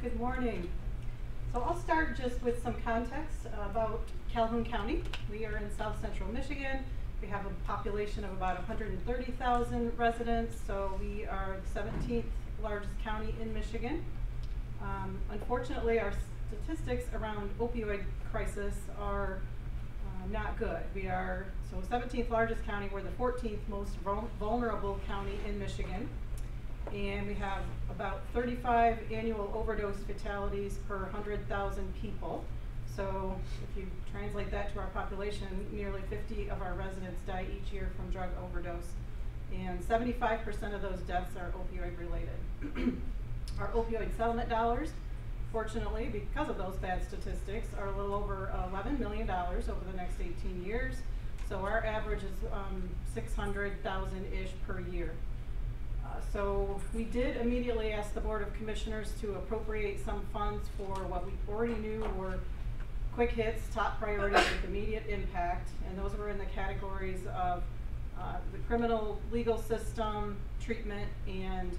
Good morning. So I'll start just with some context about Calhoun County. We are in South Central Michigan. We have a population of about 130,000 residents, so we are the 17th largest county in Michigan. Unfortunately, our statistics around opioid crisis are not good. We are, 17th largest county, we're the 14th most vulnerable county in Michigan. And we have about 35 annual overdose fatalities per 100,000 people. So if you translate that to our population, nearly 50 of our residents die each year from drug overdose. And 75% of those deaths are opioid related. Our opioid settlement dollars, fortunately, because of those bad statistics, are a little over $11 million over the next 18 years. So our average is 600,000-ish per year. So we did immediately ask the Board of Commissioners to appropriate some funds for what we already knew were quick hits, top priorities with immediate impact, and those were in the categories of the criminal legal system, treatment, and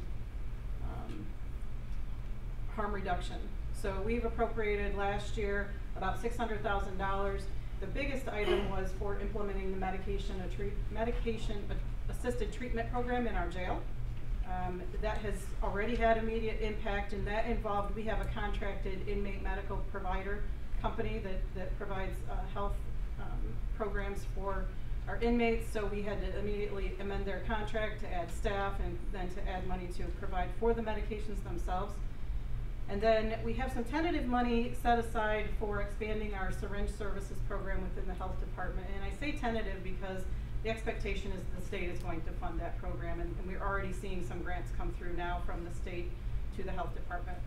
harm reduction. So we've appropriated last year about $600,000. The biggest item was for implementing the medication-assisted treatment program in our jail. That has already had immediate impact, and that involved, we have a contracted inmate medical provider company that provides health programs for our inmates, so we had to immediately amend their contract to add staff and then to add money to provide for the medications themselves. And then we have some tentative money set aside for expanding our syringe services program within the health department, and I say tentative because the expectation is the state is going to fund that program, and we're already seeing some grants come through now from the state to the health department.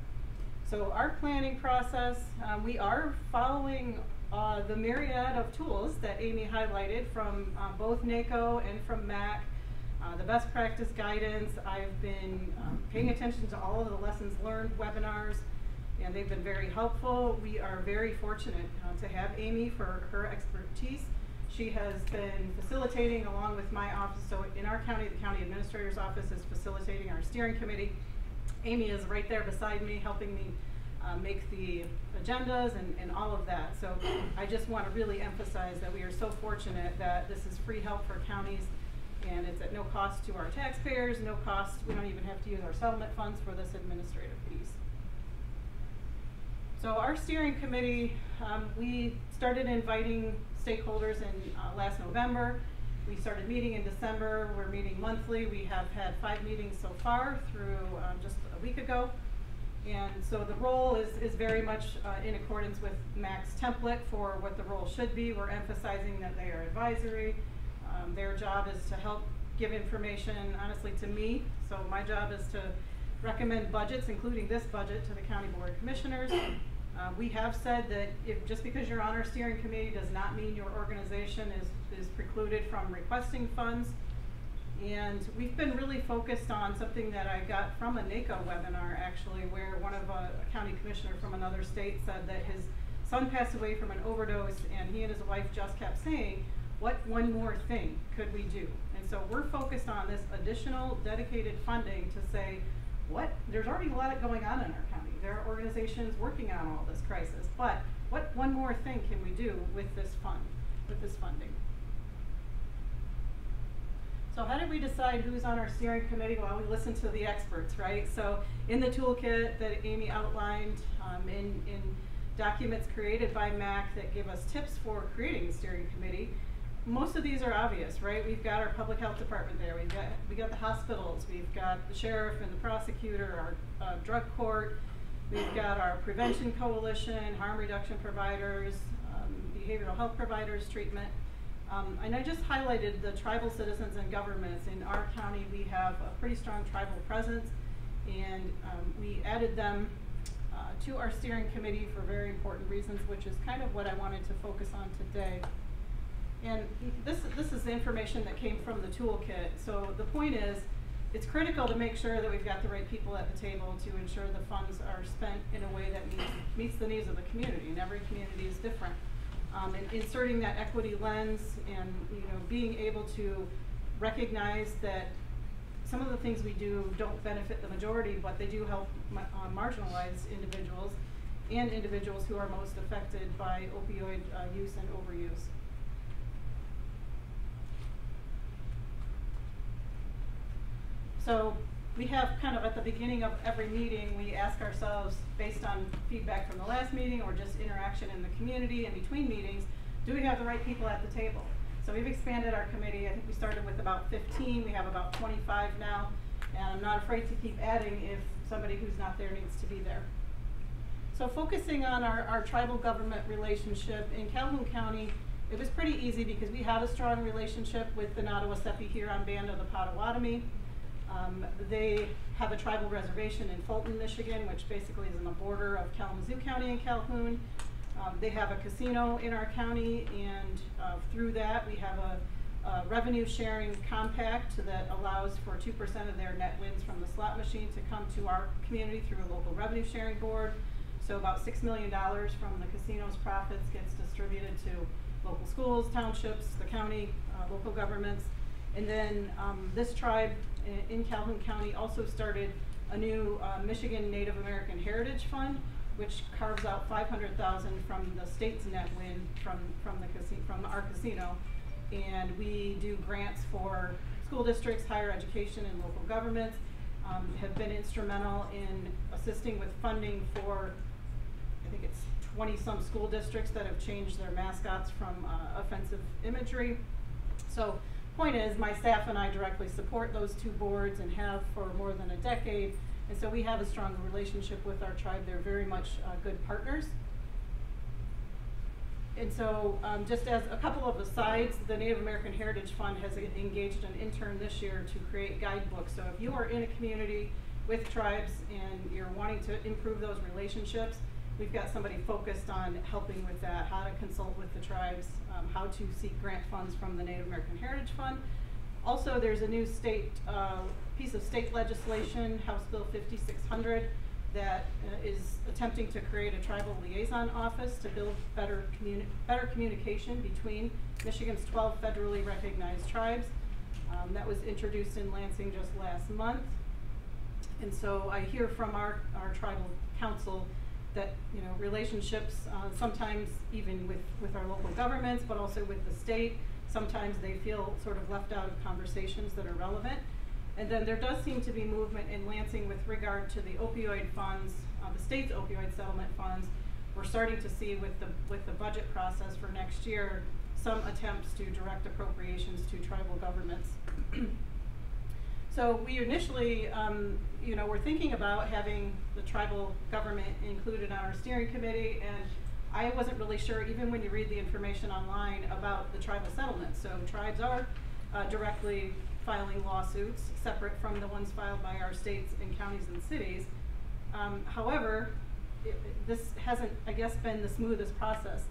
So our planning process, we are following the myriad of tools that Amy highlighted from both NACO and from MAC, the best practice guidance. I've been paying attention to all of the lessons learned webinars, and they've been very helpful. We are very fortunate to have Amy for her expertise. She has been facilitating along with my office. So in our county, the county administrator's office is facilitating our steering committee. Amy is right there beside me, helping me make the agendas and all of that. So I just want to really emphasize that we are so fortunate that this is free help for counties, and it's at no cost to our taxpayers, no cost, we don't even have to use our settlement funds for this administrative piece. So our steering committee, we started inviting stakeholders in last November. We started meeting in December. We're meeting monthly. We have had 5 meetings so far through just a week ago. And so the role is very much in accordance with MAC's template for what the role should be. We're emphasizing that they are advisory. Their job is to help give information, honestly, to me. So my job is to recommend budgets, including this budget, to the County Board of Commissioners. We have said that just because you're on our steering committee does not mean your organization is precluded from requesting funds. And we've been really focused on something that I got from a NACO webinar, actually, where one of a county commissioner from another state said that his son passed away from an overdose, and he and his wife just kept saying, what one more thing could we do? And so we're focused on this additional dedicated funding to say, there's already a lot going on in our county. There are organizations working on all this crisis, but what one more thing can we do with this funding? So how did we decide who's on our steering committee? Well, we listened to the experts, right? So in the toolkit that Amy outlined, in documents created by MAC that give us tips for creating a steering committee, most of these are obvious, right? We've got our public health department there. We got the hospitals. We've got the sheriff and the prosecutor, our drug court. We've got our prevention coalition, harm reduction providers, behavioral health providers, treatment. And I just highlighted the tribal citizens and governments. In our county, we have a pretty strong tribal presence, and we added them to our steering committee for very important reasons, which is kind of what I wanted to focus on today. And this is the information that came from the toolkit. So the point is, it's critical to make sure that we've got the right people at the table to ensure the funds are spent in a way that meets the needs of the community, and every community is different. And inserting that equity lens, and being able to recognize that some of the things we do don't benefit the majority, but they do help marginalized individuals and individuals who are most affected by opioid use and overuse. So we have kind of at the beginning of every meeting, we ask ourselves, based on feedback from the last meeting or just interaction in the community in between meetings, do we have the right people at the table? So we've expanded our committee. I think we started with about 15. We have about 25 now. And I'm not afraid to keep adding if somebody who's not there needs to be there. So focusing on our tribal government relationship in Calhoun County, it was pretty easy because we have a strong relationship with the Nottawasepi Huron Band of the Potawatomi. They have a tribal reservation in Fulton, Michigan, which basically is on the border of Kalamazoo County and Calhoun. They have a casino in our county, and through that we have a revenue sharing compact that allows for 2% of their net wins from the slot machine to come to our community through a local revenue sharing board. So about $6 million from the casino's profits gets distributed to local schools, townships, the county, local governments. And then this tribe in Calhoun County also started a new Michigan Native American Heritage Fund, which carves out $500,000 from the state's net win from our casino. And we do grants for school districts, higher education, and local governments. Have been instrumental in assisting with funding for, I think it's 20-some school districts that have changed their mascots from offensive imagery. So point is, my staff and I directly support those two boards and have for more than a decade. And so we have a strong relationship with our tribe. They're very much good partners. And so just as a couple of asides, the Native American Heritage Fund has engaged an intern this year to create guidebooks. So if you are in a community with tribes and you're wanting to improve those relationships, we've got somebody focused on helping with that, how to consult with the tribes, how to seek grant funds from the Native American Heritage Fund. Also, there's a new state piece of state legislation, House Bill 5600, that is attempting to create a tribal liaison office to build better communication between Michigan's 12 federally recognized tribes. That was introduced in Lansing just last month. And so I hear from our tribal council that, you know, relationships sometimes even with our local governments, but also with the state, sometimes they feel sort of left out of conversations that are relevant. And then there does seem to be movement in Lansing with regard to the opioid funds, the state's opioid settlement funds. We're starting to see with the budget process for next year some attempts to direct appropriations to tribal governments. So we initially, you know, we're thinking about having the tribal government included on our steering committee, and I wasn't really sure, even when you read the information online, about the tribal settlements. So tribes are directly filing lawsuits separate from the ones filed by our states and counties and cities. However, this hasn't, I guess, been the smoothest process.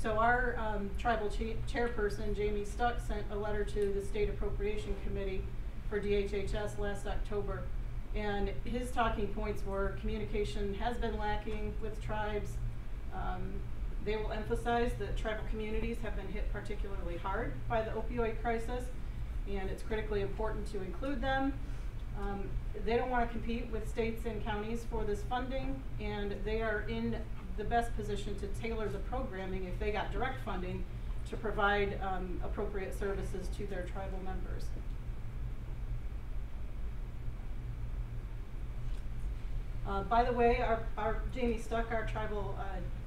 So our tribal chairperson, Jamie Stuck, sent a letter to the State Appropriation Committee for DHHS last October. And his talking points were communication has been lacking with tribes. They will emphasize that tribal communities have been hit particularly hard by the opioid crisis, and it's critically important to include them. They don't want to compete with states and counties for this funding, and they are in the best position to tailor the programming, if they got direct funding, to provide appropriate services to their tribal members. By the way, our Jamie Stuck, our tribal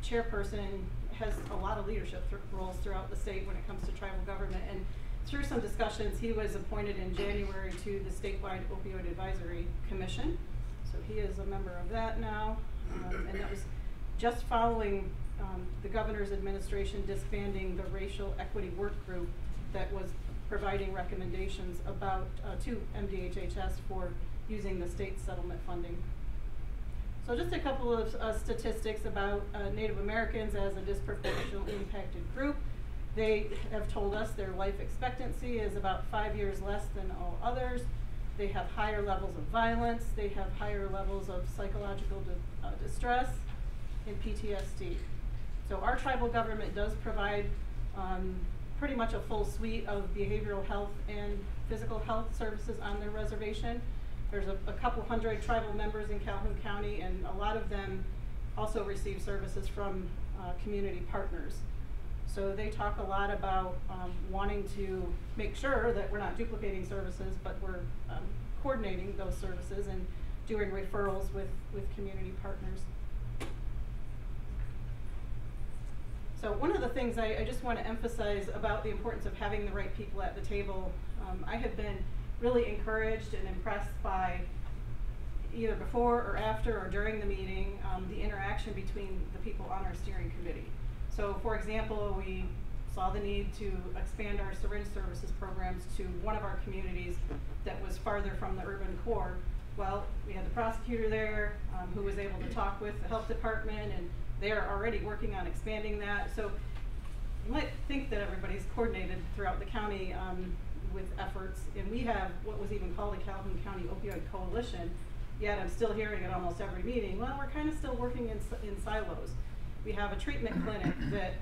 chairperson, has a lot of leadership roles throughout the state when it comes to tribal government. And through some discussions, he was appointed in January to the statewide Opioid Advisory Commission. So he is a member of that now. And that was just following the governor's administration disbanding the racial equity work group that was providing recommendations about to MDHHS for using the state settlement funding. So just a couple of statistics about Native Americans as a disproportionately impacted group. They have told us their life expectancy is about 5 years less than all others. They have higher levels of violence. They have higher levels of psychological distress and PTSD. So our tribal government does provide pretty much a full suite of behavioral health and physical health services on their reservation. There's a couple hundred tribal members in Calhoun County, and a lot of them also receive services from community partners. So they talk a lot about wanting to make sure that we're not duplicating services, but we're coordinating those services and doing referrals with community partners. So one of the things I just want to emphasize about the importance of having the right people at the table, I have been really encouraged and impressed by, either before or after or during the meeting, the interaction between the people on our steering committee. So for example, we saw the need to expand our syringe services programs to one of our communities that was farther from the urban core. Well, we had the prosecutor there who was able to talk with the health department, and they are already working on expanding that. So you might think that everybody's coordinated throughout the county with efforts, and we have what was even called a Calhoun County Opioid Coalition, yet I'm still hearing at almost every meeting, well, we're kind of still working in silos. We have a treatment clinic that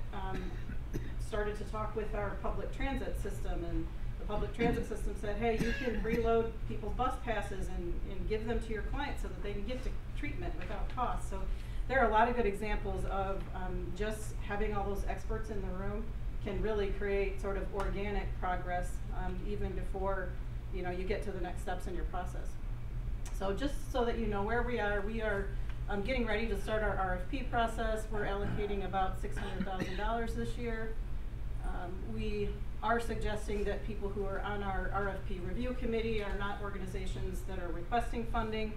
started to talk with our public transit system, and the public transit system said, hey, you can reload people's bus passes and give them to your clients so that they can get to treatment without cost. So there are a lot of good examples of just having all those experts in the room can really create sort of organic progress even before you get to the next steps in your process. So just so that you know where we are getting ready to start our RFP process. We're allocating about $600,000 this year. We are suggesting that people who are on our RFP review committee are not organizations that are requesting funding.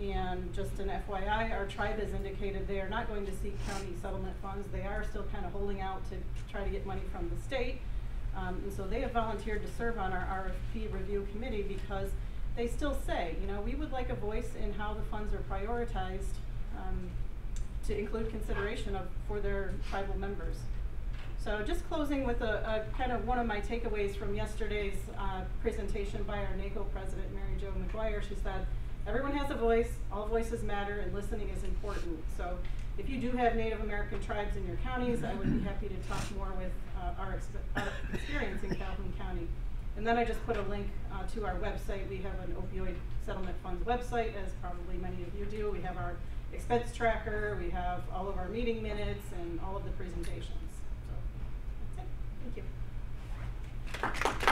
And just an FYI, our tribe has indicated they are not going to seek county settlement funds. They are still kind of holding out to try to get money from the state. And so they have volunteered to serve on our RFP review committee because they still say, we would like a voice in how the funds are prioritized to include consideration for their tribal members. So just closing with a kind of one of my takeaways from yesterday's presentation by our NACO president, Mary Jo McGuire. She said, everyone has a voice, all voices matter, and listening is important. So if you do have Native American tribes in your counties, I would be happy to talk more with our experience in Calhoun County. And then I just put a link to our website. We have an opioid settlement funds website, as probably many of you do. We have our expense tracker, we have all of our meeting minutes, and all of the presentations. So that's it. Thank you.